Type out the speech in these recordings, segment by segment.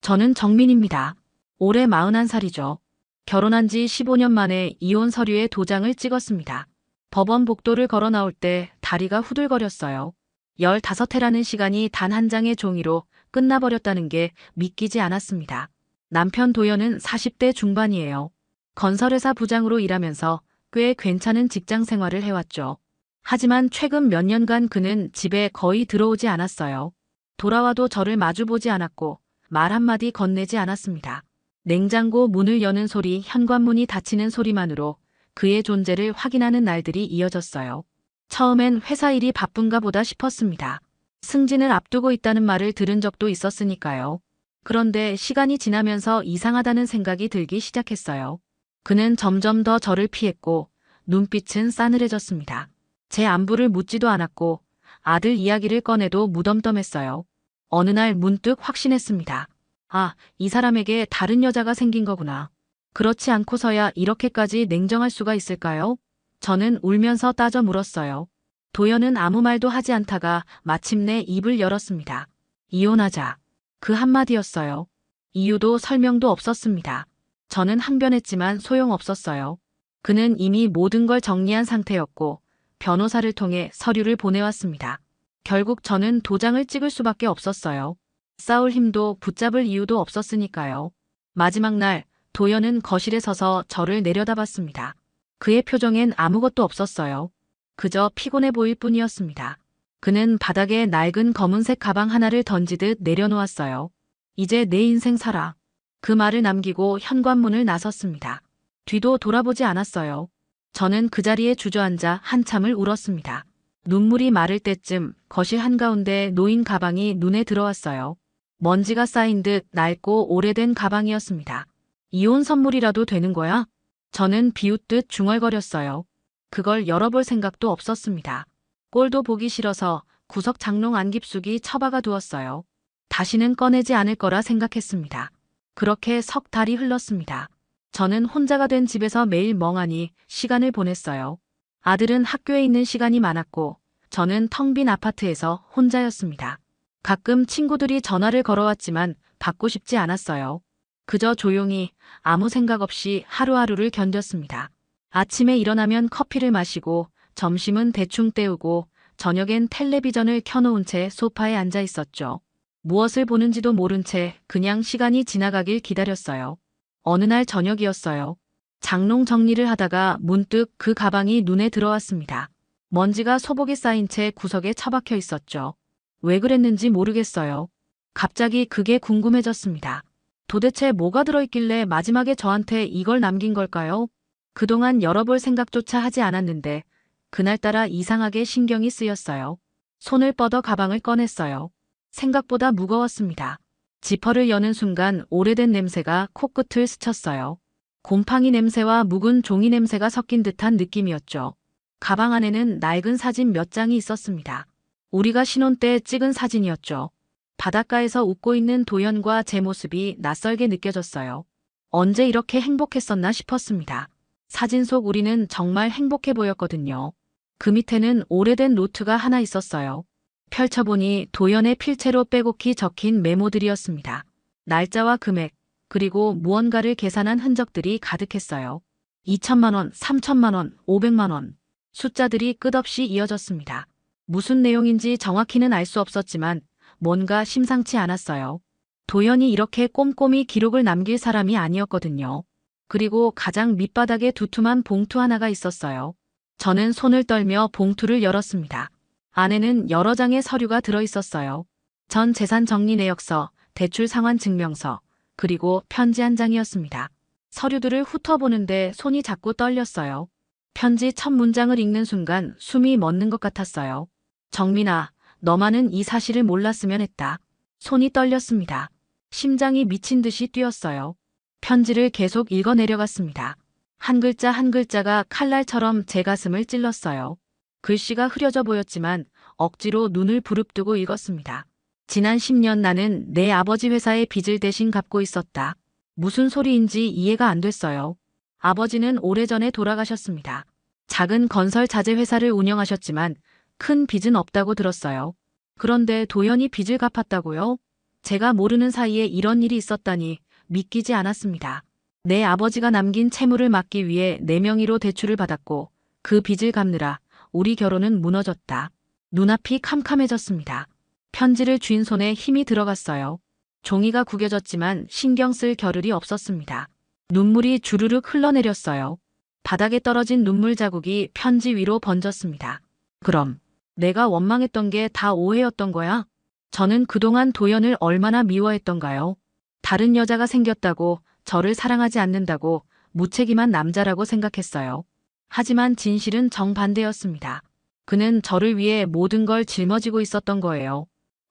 저는 정민입니다. 올해 41살이죠. 결혼한 지 15년 만에 이혼 서류에 도장을 찍었습니다. 법원 복도를 걸어 나올 때 다리가 후들거렸어요. 15해라는 시간이 단 한 장의 종이로 끝나버렸다는 게 믿기지 않았습니다. 남편 도연은 40대 중반이에요. 건설회사 부장으로 일하면서 꽤 괜찮은 직장 생활을 해왔죠. 하지만 최근 몇 년간 그는 집에 거의 들어오지 않았어요. 돌아와도 저를 마주보지 않았고 말 한마디 건네지 않았습니다. 냉장고 문을 여는 소리, 현관문이 닫히는 소리만으로 그의 존재를 확인하는 날들이 이어졌어요. 처음엔 회사 일이 바쁜가 보다 싶었습니다. 승진을 앞두고 있다는 말을 들은 적도 있었으니까요. 그런데 시간이 지나면서 이상하다는 생각이 들기 시작했어요. 그는 점점 더 저를 피했고 눈빛은 싸늘해졌습니다. 제 안부를 묻지도 않았고 아들 이야기를 꺼내도 무덤덤했어요. 어느 날 문득 확신했습니다. 아, 이 사람에게 다른 여자가 생긴 거구나. 그렇지 않고서야 이렇게까지 냉정할 수가 있을까요? 저는 울면서 따져 물었어요. 도연은 아무 말도 하지 않다가 마침내 입을 열었습니다. 이혼하자. 그 한마디였어요. 이유도 설명도 없었습니다. 저는 항변했지만 소용없었어요. 그는 이미 모든 걸 정리한 상태였고 변호사를 통해 서류를 보내왔습니다. 결국 저는 도장을 찍을 수밖에 없었어요. 싸울 힘도 붙잡을 이유도 없었으니까요. 마지막 날 도연은 거실에 서서 저를 내려다봤습니다. 그의 표정엔 아무것도 없었어요. 그저 피곤해 보일 뿐이었습니다. 그는 바닥에 낡은 검은색 가방 하나를 던지듯 내려놓았어요. 이제 내 인생 살아. 그 말을 남기고 현관문을 나섰습니다. 뒤도 돌아보지 않았어요. 저는 그 자리에 주저앉아 한참을 울었습니다. 눈물이 마를 때쯤 거실 한가운데 놓인 가방이 눈에 들어왔어요. 먼지가 쌓인 듯 낡고 오래된 가방이었습니다. 이혼 선물이라도 되는 거야? 저는 비웃듯 중얼거렸어요. 그걸 열어볼 생각도 없었습니다. 꼴도 보기 싫어서 구석 장롱 안 깊숙이 처박아 두었어요. 다시는 꺼내지 않을 거라 생각했습니다. 그렇게 석 달이 흘렀습니다. 저는 혼자가 된 집에서 매일 멍하니 시간을 보냈어요. 아들은 학교에 있는 시간이 많았고 저는 텅 빈 아파트에서 혼자였습니다. 가끔 친구들이 전화를 걸어왔지만 받고 싶지 않았어요. 그저 조용히 아무 생각 없이 하루하루를 견뎠습니다. 아침에 일어나면 커피를 마시고 점심은 대충 때우고 저녁엔 텔레비전을 켜놓은 채 소파에 앉아 있었죠. 무엇을 보는지도 모른 채 그냥 시간이 지나가길 기다렸어요. 어느 날 저녁이었어요. 장롱 정리를 하다가 문득 그 가방이 눈에 들어왔습니다. 먼지가 소복이 쌓인 채 구석에 처박혀 있었죠. 왜 그랬는지 모르겠어요. 갑자기 그게 궁금해졌습니다. 도대체 뭐가 들어있길래 마지막에 저한테 이걸 남긴 걸까요? 그동안 열어볼 생각조차 하지 않았는데 그날따라 이상하게 신경이 쓰였어요. 손을 뻗어 가방을 꺼냈어요. 생각보다 무거웠습니다. 지퍼를 여는 순간 오래된 냄새가 코끝을 스쳤어요. 곰팡이 냄새와 묵은 종이 냄새가 섞인 듯한 느낌이었죠. 가방 안에는 낡은 사진 몇 장이 있었습니다. 우리가 신혼 때 찍은 사진이었죠. 바닷가에서 웃고 있는 도연과 제 모습이 낯설게 느껴졌어요. 언제 이렇게 행복했었나 싶었습니다. 사진 속 우리는 정말 행복해 보였거든요. 그 밑에는 오래된 노트가 하나 있었어요. 펼쳐보니 도연의 필체로 빼곡히 적힌 메모들이었습니다. 날짜와 금액, 그리고 무언가를 계산한 흔적들이 가득했어요. 2천만 원, 3천만 원, 500만 원. 숫자들이 끝없이 이어졌습니다. 무슨 내용인지 정확히는 알 수 없었지만 뭔가 심상치 않았어요. 도연이 이렇게 꼼꼼히 기록을 남길 사람이 아니었거든요. 그리고 가장 밑바닥에 두툼한 봉투 하나가 있었어요. 저는 손을 떨며 봉투를 열었습니다. 안에는 여러 장의 서류가 들어있었어요. 전 재산 정리 내역서, 대출 상환 증명서, 그리고 편지 한 장이었습니다. 서류들을 훑어보는데 손이 자꾸 떨렸어요. 편지 첫 문장을 읽는 순간 숨이 멎는 것 같았어요. 정민아, 너만은 이 사실을 몰랐으면 했다. 손이 떨렸습니다. 심장이 미친 듯이 뛰었어요. 편지를 계속 읽어 내려갔습니다. 한 글자 한 글자가 칼날처럼 제 가슴을 찔렀어요. 글씨가 흐려져 보였지만 억지로 눈을 부릅뜨고 읽었습니다. 지난 10년 나는 내 아버지 회사의 빚을 대신 갚고 있었다. 무슨 소리인지 이해가 안 됐어요. 아버지는 오래전에 돌아가셨습니다. 작은 건설 자재 회사를 운영하셨지만 큰 빚은 없다고 들었어요. 그런데 도연이 빚을 갚았다고요? 제가 모르는 사이에 이런 일이 있었다니 믿기지 않았습니다. 내 아버지가 남긴 채무를 막기 위해 내 명의로 대출을 받았고 그 빚을 갚느라 우리 결혼은 무너졌다. 눈앞이 캄캄해졌습니다. 편지를 쥔 손에 힘이 들어갔어요. 종이가 구겨졌지만 신경 쓸 겨를이 없었습니다. 눈물이 주르륵 흘러내렸어요. 바닥에 떨어진 눈물 자국이 편지 위로 번졌습니다. 그럼 내가 원망했던 게 다 오해였던 거야? 저는 그동안 도연을 얼마나 미워했던가요? 다른 여자가 생겼다고, 저를 사랑하지 않는다고, 무책임한 남자라고 생각했어요. 하지만 진실은 정반대였습니다. 그는 저를 위해 모든 걸 짊어지고 있었던 거예요.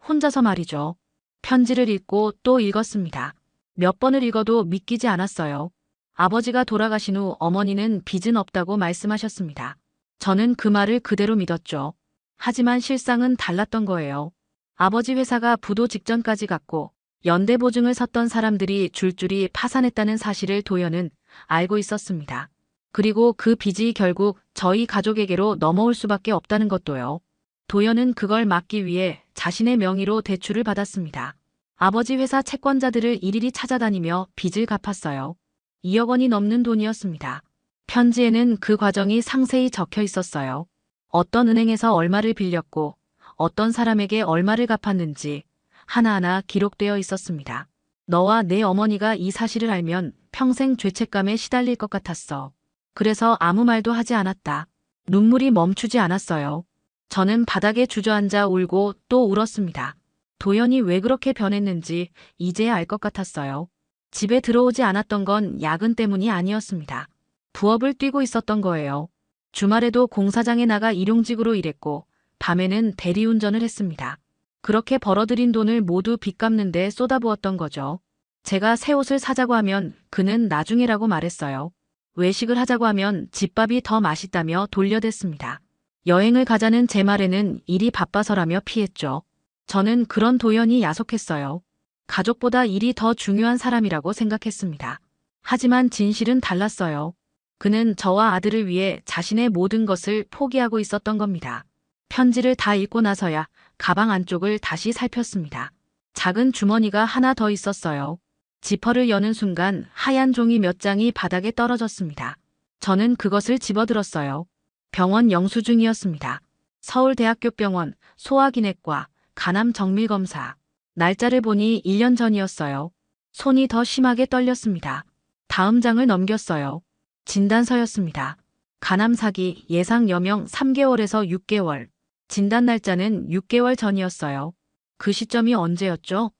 혼자서 말이죠. 편지를 읽고 또 읽었습니다. 몇 번을 읽어도 믿기지 않았어요. 아버지가 돌아가신 후 어머니는 빚은 없다고 말씀하셨습니다. 저는 그 말을 그대로 믿었죠. 하지만 실상은 달랐던 거예요. 아버지 회사가 부도 직전까지 갔고 연대보증을 섰던 사람들이 줄줄이 파산했다는 사실을 도연은 알고 있었습니다. 그리고 그 빚이 결국 저희 가족에게로 넘어올 수밖에 없다는 것도요. 도연은 그걸 막기 위해 자신의 명의로 대출을 받았습니다. 아버지 회사 채권자들을 일일이 찾아다니며 빚을 갚았어요. 2억 원이 넘는 돈이었습니다. 편지에는 그 과정이 상세히 적혀 있었어요. 어떤 은행에서 얼마를 빌렸고 어떤 사람에게 얼마를 갚았는지 하나하나 기록되어 있었습니다. 너와 내 어머니가 이 사실을 알면 평생 죄책감에 시달릴 것 같았어. 그래서 아무 말도 하지 않았다. 눈물이 멈추지 않았어요. 저는 바닥에 주저앉아 울고 또 울었습니다. 도연이 왜 그렇게 변했는지 이제야 알 것 같았어요. 집에 들어오지 않았던 건 야근 때문이 아니었습니다. 부업을 뛰고 있었던 거예요. 주말에도 공사장에 나가 일용직으로 일했고 밤에는 대리운전을 했습니다. 그렇게 벌어들인 돈을 모두 빚 갚는 데 쏟아부었던 거죠. 제가 새 옷을 사자고 하면 그는 나중에라고 말했어요. 외식을 하자고 하면 집밥이 더 맛있다며 돌려댔습니다. 여행을 가자는 제 말에는 일이 바빠서라며 피했죠. 저는 그런 도연이 야속했어요. 가족보다 일이 더 중요한 사람이라고 생각했습니다. 하지만 진실은 달랐어요. 그는 저와 아들을 위해 자신의 모든 것을 포기하고 있었던 겁니다. 편지를 다 읽고 나서야 가방 안쪽을 다시 살폈습니다. 작은 주머니가 하나 더 있었어요. 지퍼를 여는 순간 하얀 종이 몇 장이 바닥에 떨어졌습니다. 저는 그것을 집어들었어요. 병원 영수증이었습니다. 서울대학교 병원, 소아기내과, 간암 정밀검사. 날짜를 보니 1년 전이었어요. 손이 더 심하게 떨렸습니다. 다음 장을 넘겼어요. 진단서였습니다. 간암 사기 예상 여명 3개월에서 6개월. 진단 날짜는 6개월 전이었어요. 그 시점이 언제였죠?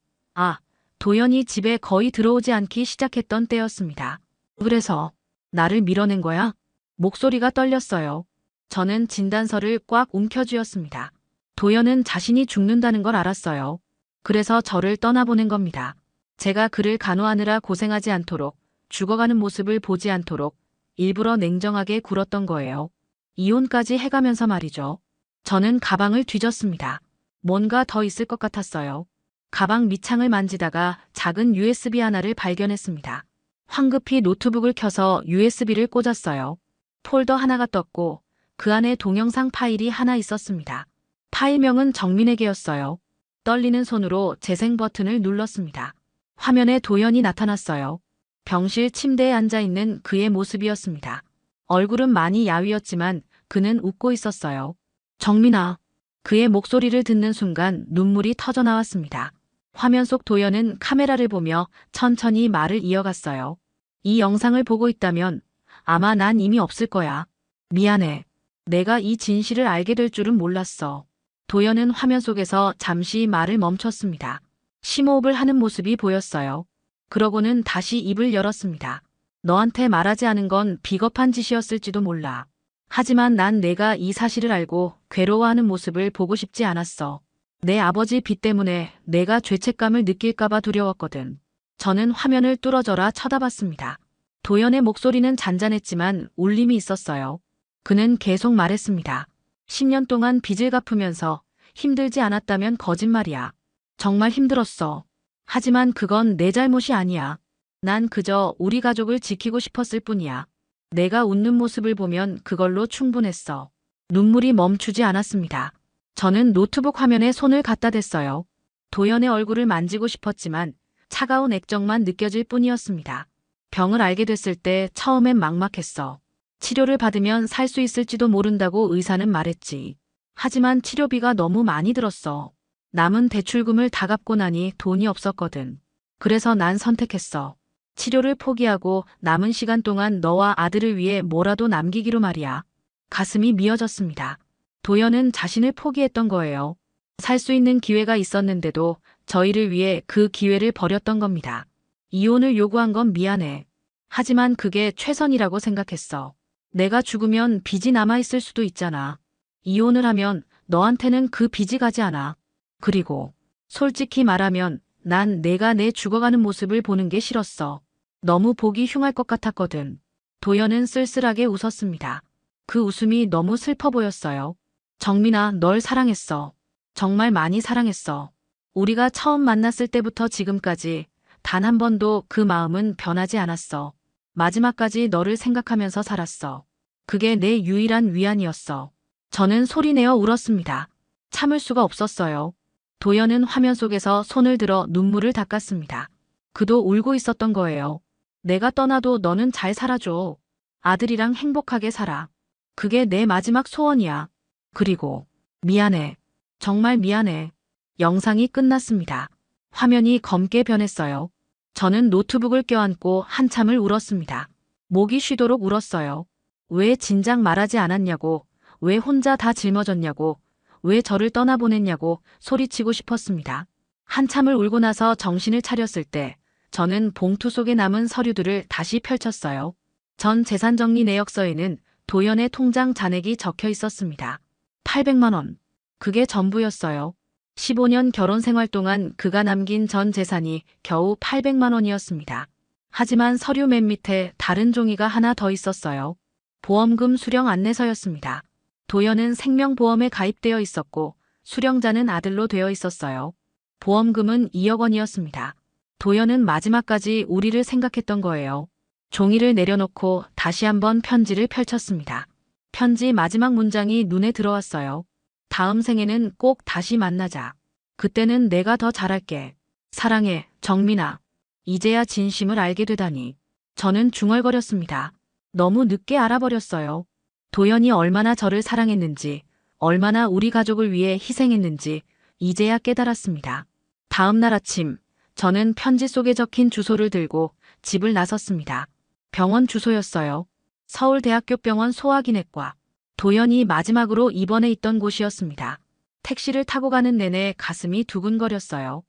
도연이 집에 거의 들어오지 않기 시작했던 때였습니다. 그래서 나를 밀어낸 거야? 목소리가 떨렸어요. 저는 진단서를 꽉 움켜쥐었습니다. 도연은 자신이 죽는다는 걸 알았어요. 그래서 저를 떠나보낸 겁니다. 제가 그를 간호하느라 고생하지 않도록, 죽어가는 모습을 보지 않도록 일부러 냉정하게 굴었던 거예요. 이혼까지 해가면서 말이죠. 저는 가방을 뒤졌습니다. 뭔가 더 있을 것 같았어요. 가방 밑창을 만지다가 작은 USB 하나를 발견했습니다. 황급히 노트북을 켜서 USB를 꽂았어요. 폴더 하나가 떴고 그 안에 동영상 파일이 하나 있었습니다. 파일명은 정민에게였어요. 떨리는 손으로 재생 버튼을 눌렀습니다. 화면에 도연이 나타났어요. 병실 침대에 앉아있는 그의 모습이었습니다. 얼굴은 많이 야위었지만 그는 웃고 있었어요. 정민아. 그의 목소리를 듣는 순간 눈물이 터져나왔습니다. 화면 속 도연은 카메라를 보며 천천히 말을 이어갔어요. 이 영상을 보고 있다면 아마 난 이미 없을 거야. 미안해. 내가 이 진실을 알게 될 줄은 몰랐어. 도연은 화면 속에서 잠시 말을 멈췄습니다. 심호흡을 하는 모습이 보였어요. 그러고는 다시 입을 열었습니다. 너한테 말하지 않은 건 비겁한 짓이었을지도 몰라. 하지만 난 내가 이 사실을 알고 괴로워하는 모습을 보고 싶지 않았어. 내 아버지 빚 때문에 내가 죄책감을 느낄까봐 두려웠거든. 저는 화면을 뚫어져라 쳐다봤습니다. 도연의 목소리는 잔잔했지만 울림이 있었어요. 그는 계속 말했습니다. 10년 동안 빚을 갚으면서 힘들지 않았다면 거짓말이야. 정말 힘들었어. 하지만 그건 내 잘못이 아니야. 난 그저 우리 가족을 지키고 싶었을 뿐이야. 내가 웃는 모습을 보면 그걸로 충분했어. 눈물이 멈추지 않았습니다. 저는 노트북 화면에 손을 갖다 댔어요. 도연의 얼굴을 만지고 싶었지만 차가운 액정만 느껴질 뿐이었습니다. 병을 알게 됐을 때 처음엔 막막했어. 치료를 받으면 살 수 있을지도 모른다고 의사는 말했지. 하지만 치료비가 너무 많이 들었어. 남은 대출금을 다 갚고 나니 돈이 없었거든. 그래서 난 선택했어. 치료를 포기하고 남은 시간 동안 너와 아들을 위해 뭐라도 남기기로 말이야. 가슴이 미어졌습니다. 도연은 자신을 포기했던 거예요. 살 수 있는 기회가 있었는데도 저희를 위해 그 기회를 버렸던 겁니다. 이혼을 요구한 건 미안해. 하지만 그게 최선이라고 생각했어. 내가 죽으면 빚이 남아있을 수도 있잖아. 이혼을 하면 너한테는 그 빚이 가지 않아. 그리고 솔직히 말하면 난 내가 내 죽어가는 모습을 보는 게 싫었어. 너무 보기 흉할 것 같았거든. 도연은 쓸쓸하게 웃었습니다. 그 웃음이 너무 슬퍼 보였어요. 정민아, 널 사랑했어. 정말 많이 사랑했어. 우리가 처음 만났을 때부터 지금까지 단 한 번도 그 마음은 변하지 않았어. 마지막까지 너를 생각하면서 살았어. 그게 내 유일한 위안이었어. 저는 소리내어 울었습니다. 참을 수가 없었어요. 도연은 화면 속에서 손을 들어 눈물을 닦았습니다. 그도 울고 있었던 거예요. 내가 떠나도 너는 잘 살아줘. 아들이랑 행복하게 살아. 그게 내 마지막 소원이야. 그리고 미안해. 정말 미안해. 영상이 끝났습니다. 화면이 검게 변했어요. 저는 노트북을 껴안고 한참을 울었습니다. 목이 쉬도록 울었어요. 왜 진작 말하지 않았냐고, 왜 혼자 다 짊어졌냐고, 왜 저를 떠나보냈냐고 소리치고 싶었습니다. 한참을 울고 나서 정신을 차렸을 때 저는 봉투 속에 남은 서류들을 다시 펼쳤어요. 전 재산정리 내역서에는 도연의 통장 잔액이 적혀 있었습니다. 800만 원. 그게 전부였어요. 15년 결혼 생활 동안 그가 남긴 전 재산이 겨우 800만 원이었습니다. 하지만 서류 맨 밑에 다른 종이가 하나 더 있었어요. 보험금 수령 안내서였습니다. 도연은 생명보험에 가입되어 있었고 수령자는 아들로 되어 있었어요. 보험금은 2억 원이었습니다. 도연은 마지막까지 우리를 생각했던 거예요. 종이를 내려놓고 다시 한번 편지를 펼쳤습니다. 편지 마지막 문장이 눈에 들어왔어요. 다음 생에는 꼭 다시 만나자. 그때는 내가 더 잘할게. 사랑해, 정민아. 이제야 진심을 알게 되다니. 저는 중얼거렸습니다. 너무 늦게 알아버렸어요. 도연이 얼마나 저를 사랑했는지, 얼마나 우리 가족을 위해 희생했는지 이제야 깨달았습니다. 다음 날 아침, 저는 편지 속에 적힌 주소를 들고 집을 나섰습니다. 병원 주소였어요. 서울대학교 병원 소화기내과. 도연이 마지막으로 입원해 있던 곳이었습니다. 택시를 타고 가는 내내 가슴이 두근거렸어요.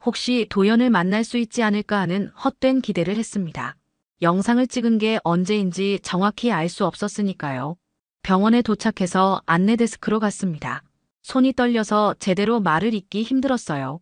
혹시 도연을 만날 수 있지 않을까 하는 헛된 기대를 했습니다. 영상을 찍은 게 언제인지 정확히 알 수 없었으니까요. 병원에 도착해서 안내 데스크로 갔습니다. 손이 떨려서 제대로 말을 잇기 힘들었어요.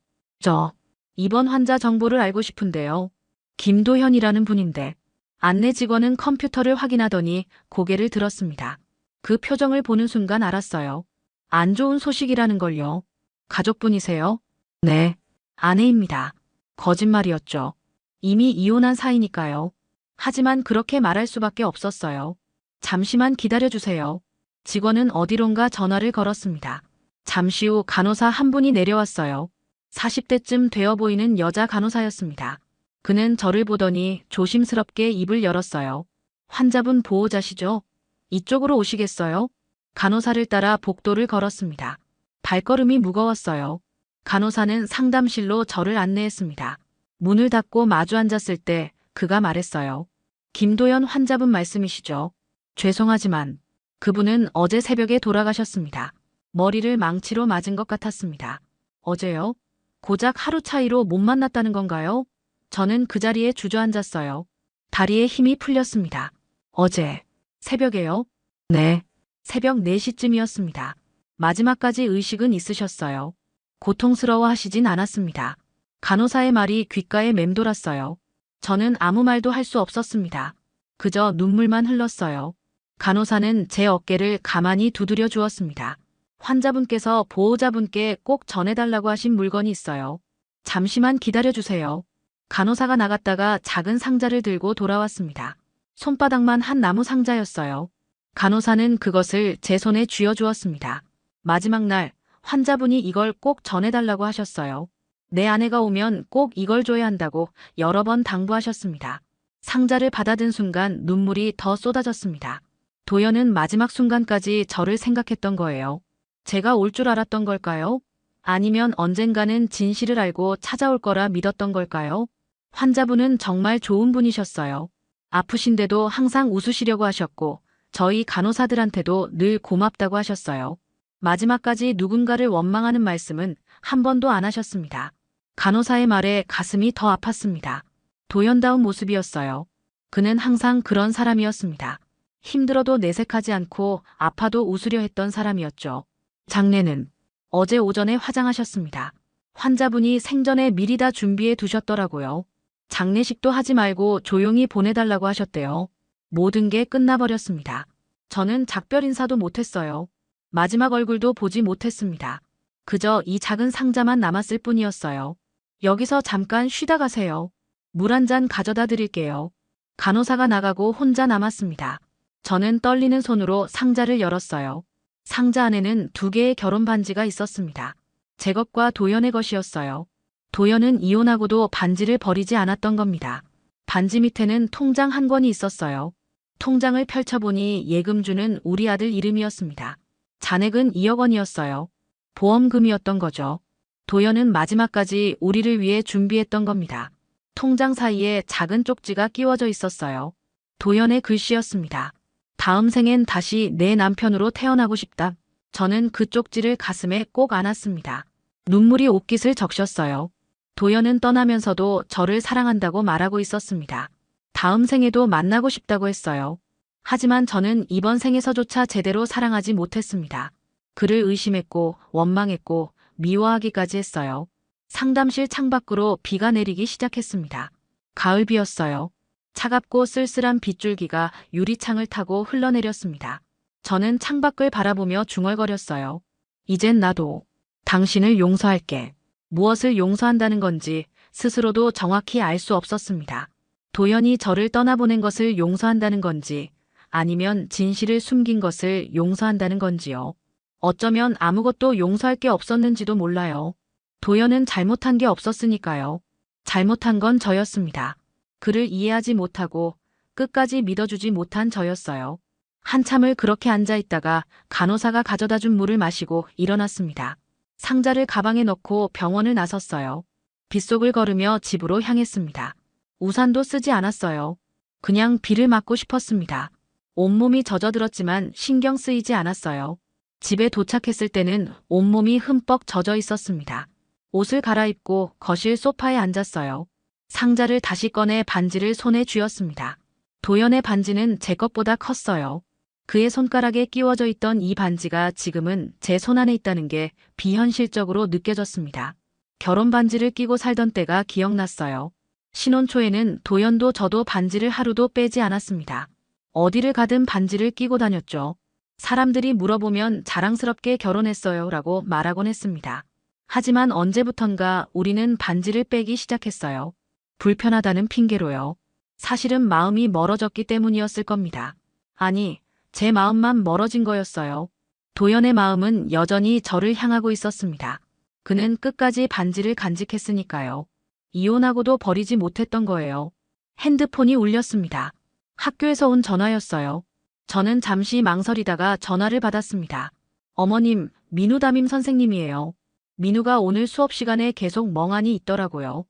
입원 환자 정보를 알고 싶은데요. 김도현이라는 분인데. 안내 직원은 컴퓨터를 확인하더니 고개를 들었습니다. 그 표정을 보는 순간 알았어요. 안 좋은 소식이라는 걸요. 가족분이세요? 네. 아내입니다. 거짓말이었죠. 이미 이혼한 사이니까요. 하지만 그렇게 말할 수밖에 없었어요. 잠시만 기다려주세요. 직원은 어디론가 전화를 걸었습니다. 잠시 후 간호사 한 분이 내려왔어요. 40대쯤 되어 보이는 여자 간호사였습니다. 그는 저를 보더니 조심스럽게 입을 열었어요. 환자분 보호자시죠? 이쪽으로 오시겠어요? 간호사를 따라 복도를 걸었습니다. 발걸음이 무거웠어요. 간호사는 상담실로 저를 안내했습니다. 문을 닫고 마주 앉았을 때 그가 말했어요. 김도연 환자분 말씀이시죠? 죄송하지만 그분은 어제 새벽에 돌아가셨습니다. 머리를 망치로 맞은 것 같았습니다. 어제요? 고작 하루 차이로 못 만났다는 건가요? 저는 그 자리에 주저앉았어요. 다리에 힘이 풀렸습니다. 어제 새벽에요? 네. 새벽 4시쯤이었습니다. 마지막까지 의식은 있으셨어요. 고통스러워하시진 않았습니다. 간호사의 말이 귓가에 맴돌았어요. 저는 아무 말도 할 수 없었습니다. 그저 눈물만 흘렀어요. 간호사는 제 어깨를 가만히 두드려 주었습니다. 환자분께서 보호자분께 꼭 전해달라고 하신 물건이 있어요. 잠시만 기다려주세요. 간호사가 나갔다가 작은 상자를 들고 돌아왔습니다. 손바닥만 한 나무 상자였어요. 간호사는 그것을 제 손에 쥐어주었습니다. 마지막 날 환자분이 이걸 꼭 전해달라고 하셨어요. 내 아내가 오면 꼭 이걸 줘야 한다고 여러 번 당부하셨습니다. 상자를 받아든 순간 눈물이 더 쏟아졌습니다. 도연은 마지막 순간까지 저를 생각했던 거예요. 제가 올 줄 알았던 걸까요? 아니면 언젠가는 진실을 알고 찾아올 거라 믿었던 걸까요? 환자분은 정말 좋은 분이셨어요. 아프신데도 항상 웃으시려고 하셨고, 저희 간호사들한테도 늘 고맙다고 하셨어요. 마지막까지 누군가를 원망하는 말씀은 한 번도 안 하셨습니다. 간호사의 말에 가슴이 더 아팠습니다. 도연다운 모습이었어요. 그는 항상 그런 사람이었습니다. 힘들어도 내색하지 않고 아파도 웃으려 했던 사람이었죠. 장례는 어제 오전에 화장하셨습니다. 환자분이 생전에 미리 다 준비해 두셨더라고요. 장례식도 하지 말고 조용히 보내달라고 하셨대요. 모든 게 끝나버렸습니다. 저는 작별 인사도 못했어요. 마지막 얼굴도 보지 못했습니다. 그저 이 작은 상자만 남았을 뿐이었어요. 여기서 잠깐 쉬다 가세요. 물 한 잔 가져다 드릴게요. 간호사가 나가고 혼자 남았습니다. 저는 떨리는 손으로 상자를 열었어요. 상자 안에는 2개의 결혼 반지가 있었습니다. 제 것과 도연의 것이었어요. 도연은 이혼하고도 반지를 버리지 않았던 겁니다. 반지 밑에는 통장 한 권이 있었어요. 통장을 펼쳐보니 예금주는 우리 아들 이름이었습니다. 잔액은 2억 원이었어요. 보험금이었던 거죠. 도연은 마지막까지 우리를 위해 준비했던 겁니다. 통장 사이에 작은 쪽지가 끼워져 있었어요. 도연의 글씨였습니다. 다음 생엔 다시 내 남편으로 태어나고 싶다. 저는 그 쪽지를 가슴에 꼭 안았습니다. 눈물이 옷깃을 적셨어요. 도연은 떠나면서도 저를 사랑한다고 말하고 있었습니다. 다음 생에도 만나고 싶다고 했어요. 하지만 저는 이번 생에서조차 제대로 사랑하지 못했습니다. 그를 의심했고 원망했고 미워하기까지 했어요. 상담실 창밖으로 비가 내리기 시작했습니다. 가을비였어요. 차갑고 쓸쓸한 빗줄기가 유리창을 타고 흘러내렸습니다. 저는 창밖을 바라보며 중얼거렸어요. 이젠 나도 당신을 용서할게. 무엇을 용서한다는 건지 스스로도 정확히 알 수 없었습니다. 도연이 저를 떠나보낸 것을 용서한다는 건지 아니면 진실을 숨긴 것을 용서한다는 건지요. 어쩌면 아무것도 용서할 게 없었는지도 몰라요. 도연은 잘못한 게 없었으니까요. 잘못한 건 저였습니다. 그를 이해하지 못하고 끝까지 믿어주지 못한 저였어요. 한참을 그렇게 앉아있다가 간호사가 가져다 준 물을 마시고 일어났습니다. 상자를 가방에 넣고 병원을 나섰어요. 빗속을 걸으며 집으로 향했습니다. 우산도 쓰지 않았어요. 그냥 비를 맞고 싶었습니다. 온몸이 젖어들었지만 신경 쓰이지 않았어요. 집에 도착했을 때는 온몸이 흠뻑 젖어 있었습니다. 옷을 갈아입고 거실 소파에 앉았어요. 상자를 다시 꺼내 반지를 손에 쥐었습니다. 도연의 반지는 제 것보다 컸어요. 그의 손가락에 끼워져 있던 이 반지가 지금은 제 손 안에 있다는 게 비현실적으로 느껴졌습니다. 결혼 반지를 끼고 살던 때가 기억났어요. 신혼 초에는 도연도 저도 반지를 하루도 빼지 않았습니다. 어디를 가든 반지를 끼고 다녔죠. 사람들이 물어보면 자랑스럽게 결혼했어요 라고 말하곤 했습니다. 하지만 언제부턴가 우리는 반지를 빼기 시작했어요. 불편하다는 핑계로요. 사실은 마음이 멀어졌기 때문이었을 겁니다. 아니, 제 마음만 멀어진 거였어요. 도연의 마음은 여전히 저를 향하고 있었습니다. 그는 끝까지 반지를 간직했으니까요. 이혼하고도 버리지 못했던 거예요. 핸드폰이 울렸습니다. 학교에서 온 전화였어요. 저는 잠시 망설이다가 전화를 받았습니다. 어머님, 민우 담임 선생님이에요. 민우가 오늘 수업 시간에 계속 멍하니 있더라고요.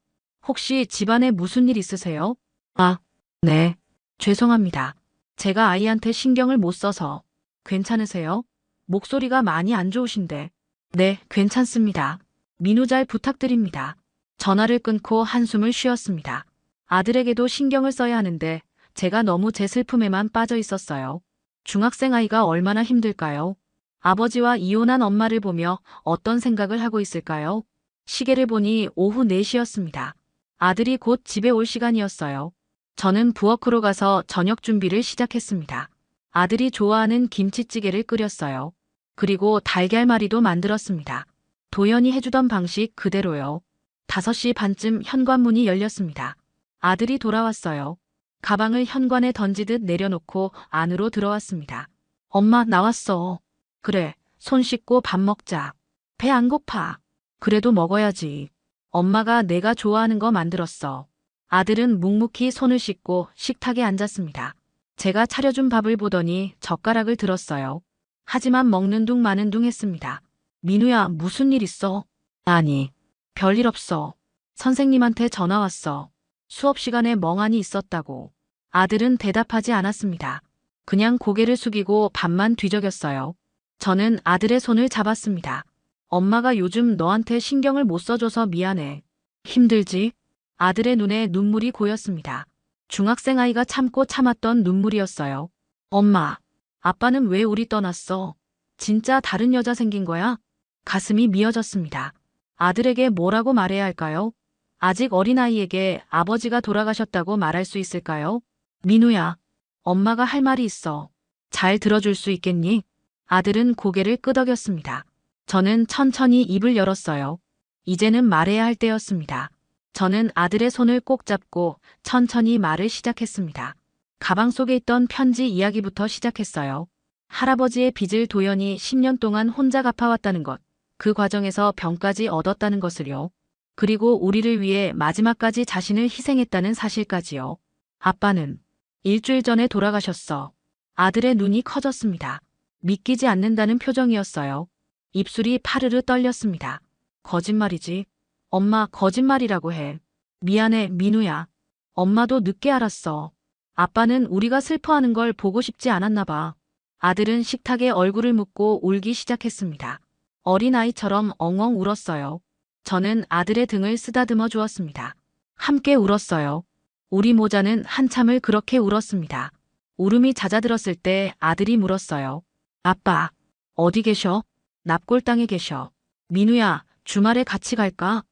혹시 집안에 무슨 일 있으세요? 아, 네. 죄송합니다. 제가 아이한테 신경을 못 써서. 괜찮으세요? 목소리가 많이 안 좋으신데. 네, 괜찮습니다. 민우 잘 부탁드립니다. 전화를 끊고 한숨을 쉬었습니다. 아들에게도 신경을 써야 하는데 제가 너무 제 슬픔에만 빠져 있었어요. 중학생 아이가 얼마나 힘들까요? 아버지와 이혼한 엄마를 보며 어떤 생각을 하고 있을까요? 시계를 보니 오후 4시였습니다. 아들이 곧 집에 올 시간이었어요. 저는 부엌으로 가서 저녁 준비를 시작했습니다. 아들이 좋아하는 김치찌개를 끓였어요. 그리고 달걀말이도 만들었습니다. 도연이 해주던 방식 그대로요. 5시 반쯤 현관문이 열렸습니다. 아들이 돌아왔어요. 가방을 현관에 던지듯 내려놓고 안으로 들어왔습니다. 엄마, 나왔어. 그래, 손 씻고 밥 먹자. 배 안 고파. 그래도 먹어야지. 엄마가 내가 좋아하는 거 만들었어. 아들은 묵묵히 손을 씻고 식탁에 앉았습니다. 제가 차려준 밥을 보더니 젓가락을 들었어요. 하지만 먹는 둥 마는 둥 했습니다. 민우야, 무슨 일 있어? 아니, 별일 없어. 선생님한테 전화 왔어. 수업 시간에 멍하니 있었다고. 아들은 대답하지 않았습니다. 그냥 고개를 숙이고 밥만 뒤적였어요. 저는 아들의 손을 잡았습니다. 엄마가 요즘 너한테 신경을 못 써줘서 미안해. 힘들지? 아들의 눈에 눈물이 고였습니다. 중학생 아이가 참고 참았던 눈물이었어요. 엄마, 아빠는 왜 우리 떠났어? 진짜 다른 여자 생긴 거야? 가슴이 미어졌습니다. 아들에게 뭐라고 말해야 할까요? 아직 어린아이에게 아버지가 돌아가셨다고 말할 수 있을까요? 민우야, 엄마가 할 말이 있어. 잘 들어줄 수 있겠니? 아들은 고개를 끄덕였습니다. 저는 천천히 입을 열었어요. 이제는 말해야 할 때였습니다. 저는 아들의 손을 꼭 잡고 천천히 말을 시작했습니다. 가방 속에 있던 편지 이야기부터 시작했어요. 할아버지의 빚을 도연히 10년 동안 혼자 갚아왔다는 것, 그 과정에서 병까지 얻었다는 것을요. 그리고 우리를 위해 마지막까지 자신을 희생했다는 사실까지요. 아빠는 일주일 전에 돌아가셨어. 아들의 눈이 커졌습니다. 믿기지 않는다는 표정이었어요. 입술이 파르르 떨렸습니다. 거짓말이지. 엄마, 거짓말이라고 해. 미안해, 민우야. 엄마도 늦게 알았어. 아빠는 우리가 슬퍼하는 걸 보고 싶지 않았나 봐. 아들은 식탁에 얼굴을 묻고 울기 시작했습니다. 어린아이처럼 엉엉 울었어요. 저는 아들의 등을 쓰다듬어 주었습니다. 함께 울었어요. 우리 모자는 한참을 그렇게 울었습니다. 울음이 잦아들었을 때 아들이 물었어요. 아빠, 어디 계셔? 납골당에 계셔. 민우야, 주말에 같이 갈까?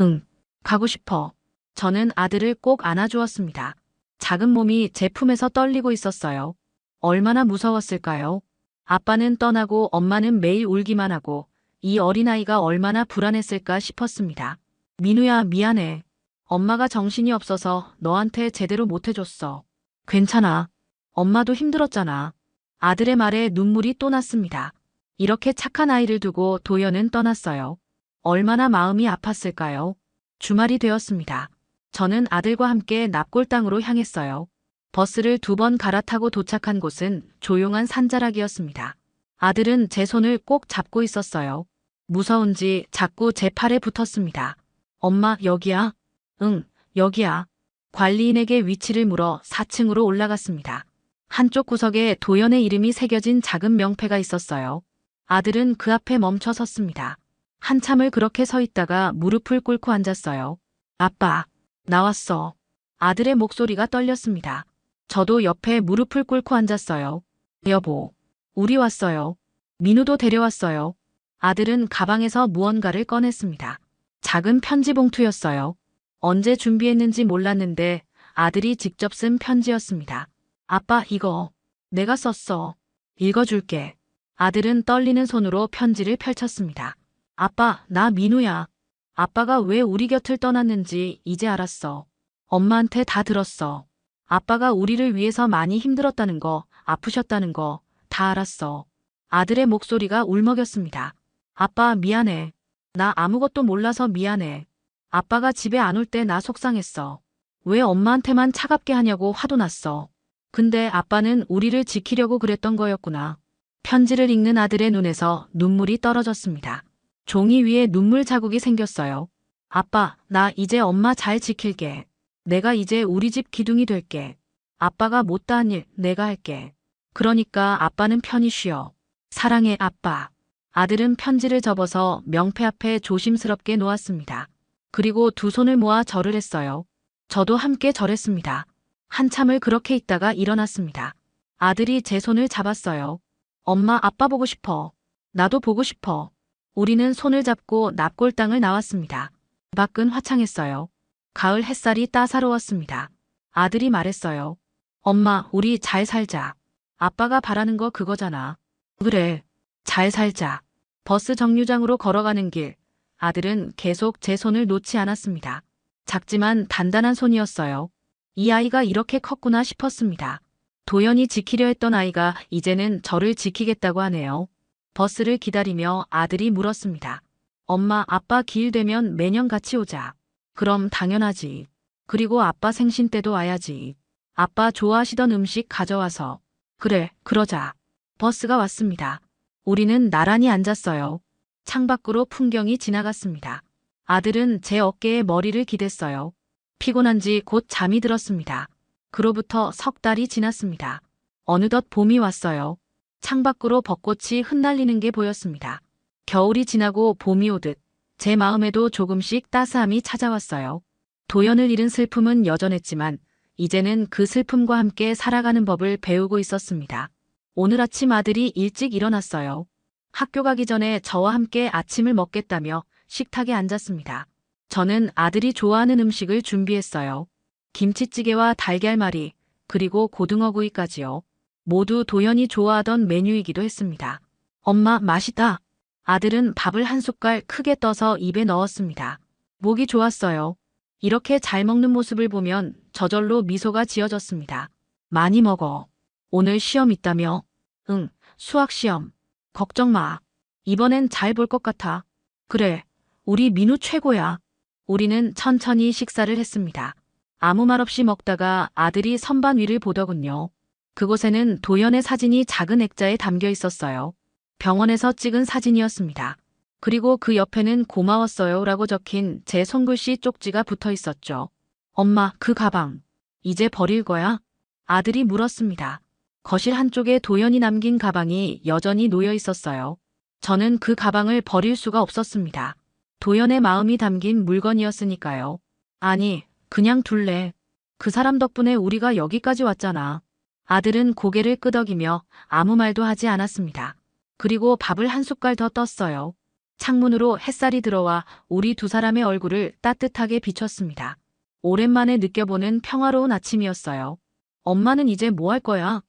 응, 가고 싶어. 저는 아들을 꼭 안아주었습니다. 작은 몸이 제 품에서 떨리고 있었어요. 얼마나 무서웠을까요? 아빠는 떠나고 엄마는 매일 울기만 하고 이 어린아이가 얼마나 불안했을까 싶었습니다. 민우야, 미안해. 엄마가 정신이 없어서 너한테 제대로 못해줬어. 괜찮아. 엄마도 힘들었잖아. 아들의 말에 눈물이 또 났습니다. 이렇게 착한 아이를 두고 도연은 떠났어요. 얼마나 마음이 아팠을까요? 주말이 되었습니다. 저는 아들과 함께 납골당으로 향했어요. 버스를 2번 갈아타고 도착한 곳은 조용한 산자락이었습니다. 아들은 제 손을 꼭 잡고 있었어요. 무서운지 자꾸 제 팔에 붙었습니다. 엄마, 여기야? 응, 여기야. 관리인에게 위치를 물어 4층으로 올라갔습니다. 한쪽 구석에 도연의 이름이 새겨진 작은 명패가 있었어요. 아들은 그 앞에 멈춰 섰습니다. 한참을 그렇게 서 있다가 무릎을 꿇고 앉았어요. 아빠, 나왔어. 아들의 목소리가 떨렸습니다. 저도 옆에 무릎을 꿇고 앉았어요. 여보, 우리 왔어요. 민우도 데려왔어요. 아들은 가방에서 무언가를 꺼냈습니다. 작은 편지 봉투였어요. 언제 준비했는지 몰랐는데 아들이 직접 쓴 편지였습니다. 아빠, 이거 내가 썼어. 읽어줄게. 아들은 떨리는 손으로 편지를 펼쳤습니다. 아빠, 나 민우야. 아빠가 왜 우리 곁을 떠났는지 이제 알았어. 엄마한테 다 들었어. 아빠가 우리를 위해서 많이 힘들었다는 거, 아프셨다는 거 다 알았어. 아들의 목소리가 울먹였습니다. 아빠, 미안해. 나 아무것도 몰라서 미안해. 아빠가 집에 안 올 때 나 속상했어. 왜 엄마한테만 차갑게 하냐고 화도 났어. 근데 아빠는 우리를 지키려고 그랬던 거였구나. 편지를 읽는 아들의 눈에서 눈물이 떨어졌습니다. 종이 위에 눈물 자국이 생겼어요. 아빠, 나 이제 엄마 잘 지킬게. 내가 이제 우리 집 기둥이 될게. 아빠가 못다한 일 내가 할게. 그러니까 아빠는 편히 쉬어. 사랑해, 아빠. 아들은 편지를 접어서 명패 앞에 조심스럽게 놓았습니다. 그리고 두 손을 모아 절을 했어요. 저도 함께 절했습니다. 한참을 그렇게 있다가 일어났습니다. 아들이 제 손을 잡았어요. 엄마, 아빠 보고 싶어. 나도 보고 싶어. 우리는 손을 잡고 납골당을 나왔습니다. 밖은 화창했어요. 가을 햇살이 따사로웠습니다. 아들이 말했어요. 엄마, 우리 잘 살자. 아빠가 바라는 거 그거잖아. 그래, 잘 살자. 버스 정류장으로 걸어가는 길, 아들은 계속 제 손을 놓지 않았습니다. 작지만 단단한 손이었어요. 이 아이가 이렇게 컸구나 싶었습니다. 도연이 지키려 했던 아이가 이제는 저를 지키겠다고 하네요. 버스를 기다리며 아들이 물었습니다. 엄마, 아빠 기일 되면 매년 같이 오자. 그럼 당연하지. 그리고 아빠 생신 때도 와야지. 아빠 좋아하시던 음식 가져와서. 그래, 그러자. 버스가 왔습니다. 우리는 나란히 앉았어요. 창밖으로 풍경이 지나갔습니다. 아들은 제 어깨에 머리를 기댔어요. 피곤한지 곧 잠이 들었습니다. 그로부터 석 달이 지났습니다. 어느덧 봄이 왔어요. 창밖으로 벚꽃이 흩날리는 게 보였습니다. 겨울이 지나고 봄이 오듯 제 마음에도 조금씩 따스함이 찾아왔어요. 도연을 잃은 슬픔은 여전했지만 이제는 그 슬픔과 함께 살아가는 법을 배우고 있었습니다. 오늘 아침 아들이 일찍 일어났어요. 학교 가기 전에 저와 함께 아침을 먹겠다며 식탁에 앉았습니다. 저는 아들이 좋아하는 음식을 준비했어요. 김치찌개와 달걀말이, 그리고 고등어구이까지요. 모두 도연이 좋아하던 메뉴이기도 했습니다. 엄마, 맛있다. 아들은 밥을 한 숟갈 크게 떠서 입에 넣었습니다. 목이 좋았어요. 이렇게 잘 먹는 모습을 보면 저절로 미소가 지어졌습니다. 많이 먹어. 오늘 시험 있다며? 응, 수학 시험. 걱정 마. 이번엔 잘 볼 것 같아. 그래, 우리 민우 최고야. 우리는 천천히 식사를 했습니다. 아무 말 없이 먹다가 아들이 선반 위를 보더군요. 그곳에는 도연의 사진이 작은 액자에 담겨 있었어요. 병원에서 찍은 사진이었습니다. 그리고 그 옆에는 고마웠어요 라고 적힌 제 손글씨 쪽지가 붙어 있었죠. 엄마, 그 가방, 이제 버릴 거야? 아들이 물었습니다. 거실 한쪽에 도연이 남긴 가방이 여전히 놓여 있었어요. 저는 그 가방을 버릴 수가 없었습니다. 도연의 마음이 담긴 물건이었으니까요. 아니, 그냥 둘래. 그 사람 덕분에 우리가 여기까지 왔잖아. 아들은 고개를 끄덕이며 아무 말도 하지 않았습니다. 그리고 밥을 한 숟갈 더 떴어요. 창문으로 햇살이 들어와 우리 두 사람의 얼굴을 따뜻하게 비췄습니다. 오랜만에 느껴보는 평화로운 아침이었어요. 엄마는 이제 뭐 할 거야?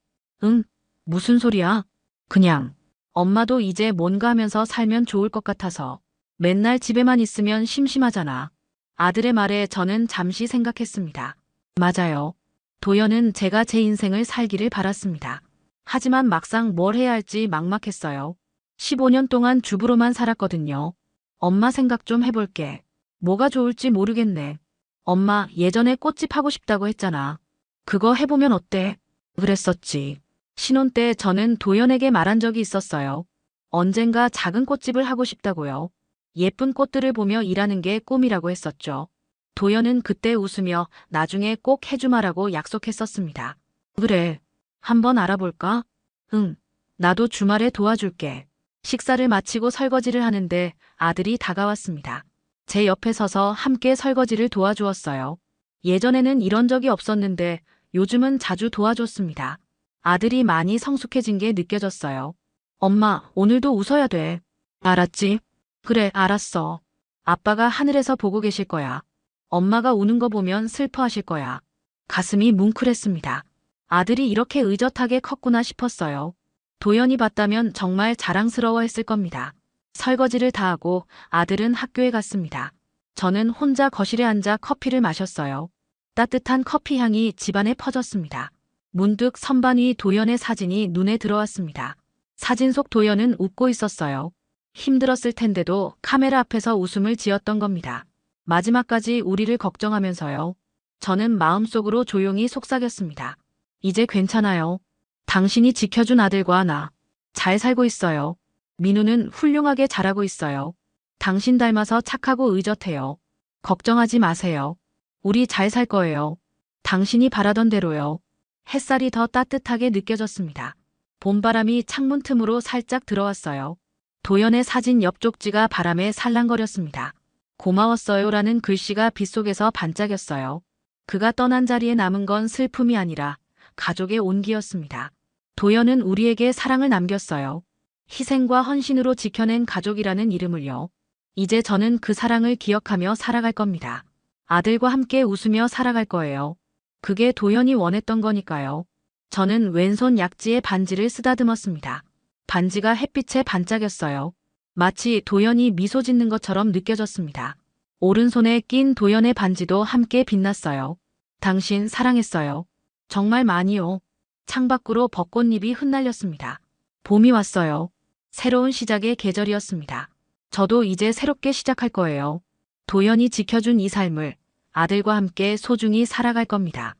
응, 무슨 소리야? 그냥. 엄마도 이제 뭔가 하면서 살면 좋을 것 같아서. 맨날 집에만 있으면 심심하잖아. 아들의 말에 저는 잠시 생각했습니다. 맞아요. 도연은 제가 제 인생을 살기를 바랐습니다. 하지만 막상 뭘 해야 할지 막막했어요. 15년 동안 주부로만 살았거든요. 엄마 생각 좀 해볼게. 뭐가 좋을지 모르겠네. 엄마, 예전에 꽃집 하고 싶다고 했잖아. 그거 해보면 어때? 그랬었지. 신혼 때 저는 도연에게 말한 적이 있었어요. 언젠가 작은 꽃집을 하고 싶다고요. 예쁜 꽃들을 보며 일하는 게 꿈이라고 했었죠. 도연은 그때 웃으며 나중에 꼭 해주마라고 약속했었습니다. 그래, 한번 알아볼까? 응, 나도 주말에 도와줄게. 식사를 마치고 설거지를 하는데 아들이 다가왔습니다. 제 옆에 서서 함께 설거지를 도와주었어요. 예전에는 이런 적이 없었는데 요즘은 자주 도와줬습니다. 아들이 많이 성숙해진 게 느껴졌어요. 엄마, 오늘도 웃어야 돼. 알았지? 그래, 알았어. 아빠가 하늘에서 보고 계실 거야. 엄마가 우는 거 보면 슬퍼하실 거야. 가슴이 뭉클했습니다. 아들이 이렇게 의젓하게 컸구나 싶었어요. 도연이 봤다면 정말 자랑스러워했을 겁니다. 설거지를 다 하고 아들은 학교에 갔습니다. 저는 혼자 거실에 앉아 커피를 마셨어요. 따뜻한 커피 향이 집안에 퍼졌습니다. 문득 선반 위 도연의 사진이 눈에 들어왔습니다. 사진 속 도연은 웃고 있었어요. 힘들었을 텐데도 카메라 앞에서 웃음을 지었던 겁니다. 마지막까지 우리를 걱정하면서요. 저는 마음속으로 조용히 속삭였습니다. 이제 괜찮아요. 당신이 지켜준 아들과 나 잘 살고 있어요. 민우는 훌륭하게 자라고 있어요. 당신 닮아서 착하고 의젓해요. 걱정하지 마세요. 우리 잘 살 거예요. 당신이 바라던 대로요. 햇살이 더 따뜻하게 느껴졌습니다. 봄바람이 창문 틈으로 살짝 들어왔어요. 도연의 사진 옆 쪽지가 바람에 살랑거렸습니다. 고마웠어요라는 글씨가 빗속에서 반짝였어요. 그가 떠난 자리에 남은 건 슬픔이 아니라 가족의 온기였습니다. 도연은 우리에게 사랑을 남겼어요. 희생과 헌신으로 지켜낸 가족이라는 이름을요. 이제 저는 그 사랑을 기억하며 살아갈 겁니다. 아들과 함께 웃으며 살아갈 거예요. 그게 도연이 원했던 거니까요. 저는 왼손 약지에 반지를 쓰다듬었습니다. 반지가 햇빛에 반짝였어요. 마치 도연이 미소 짓는 것처럼 느껴졌습니다. 오른손에 낀 도연의 반지도 함께 빛났어요. 당신 사랑했어요. 정말 많이요. 창밖으로 벚꽃잎이 흩날렸습니다. 봄이 왔어요. 새로운 시작의 계절이었습니다. 저도 이제 새롭게 시작할 거예요. 도연이 지켜준 이 삶을 아들과 함께 소중히 살아갈 겁니다.